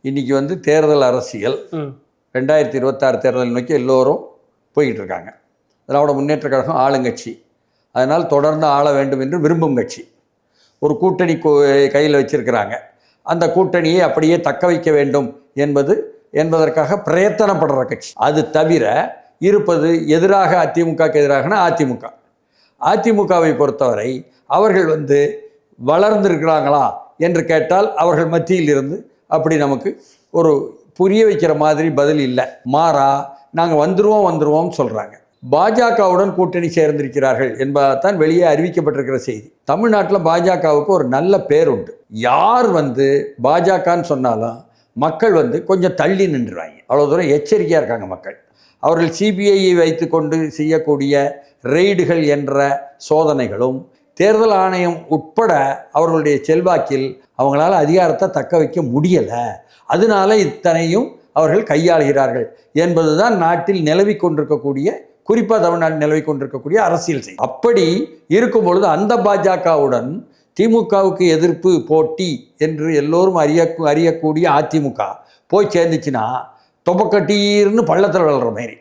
இன்றைக்கி வந்து தேர்தல் அரசியல் 2026 தேர்தல் நோக்கி எல்லோரும் போய்கிட்டு இருக்காங்க. திராவிட முன்னேற்ற கழகம் ஆளுங்கட்சி, அதனால் தொடர்ந்து ஆள வேண்டும் என்று விரும்பும் கட்சி. ஒரு கூட்டணி கையில் வச்சிருக்கிறாங்க. அந்த கூட்டணியை அப்படியே தக்க வைக்க வேண்டும் என்பதற்காக பிரயத்தனப்படுற கட்சி. அது தவிர இருப்பது எதிராக அதிமுகவுக்கு எதிராகனா அதிமுகவை பொறுத்தவரை அவர்கள் வந்து வளர்ந்திருக்கிறாங்களா என்று கேட்டால் அவர்கள் மத்தியில் இருந்து அப்படி நமக்கு ஒரு புரிய வைக்கிற மாதிரி பதில் இல்லை. மாறா நாங்கள் வந்துருவோம் சொல்கிறாங்க. பாஜகவுடன் கூட்டணி சேர்ந்திருக்கிறார்கள் என்பதைத்தான் வெளியே அறிவிக்கப்பட்டிருக்கிற செய்தி. தமிழ்நாட்டில் பாஜகவுக்கு ஒரு நல்ல பேர் உண்டு. யார் வந்து பாஜகன்னு சொன்னாலும் மக்கள் வந்து கொஞ்சம் தள்ளி நின்றுவாங்க. அவ்வளோ தூரம் எச்சரிக்கையாக இருக்காங்க மக்கள். அவர்கள் சிபிஐயை வைத்து கொண்டு செய்யக்கூடிய ரெய்டுகள் என்ற சோதனைகளும் தேர்தல் ஆணையம் உட்பட அவர்களுடைய செல்வாக்கில் அவங்களால அதிகாரத்தை தக்க வைக்க முடியலை. அதனால இத்தனையும் அவர்கள் கையாளுகிறார்கள் என்பதுதான் நாட்டில் நிலவி கொண்டிருக்கக்கூடிய, குறிப்பாக தமிழ்நாட்டில் நிலவி கொண்டிருக்கக்கூடிய அரசியல் செய்தி. அப்படி இருக்கும் பொழுது அந்த பாஜகவுடன் திமுகவுக்கு எதிர்ப்பு போட்டி என்று எல்லோரும் அறியக்கூடிய அதிமுக போய் சேர்ந்துச்சுன்னா தொப்பக்கட்டீர்னு பள்ளத்தில் விளற மாதிரி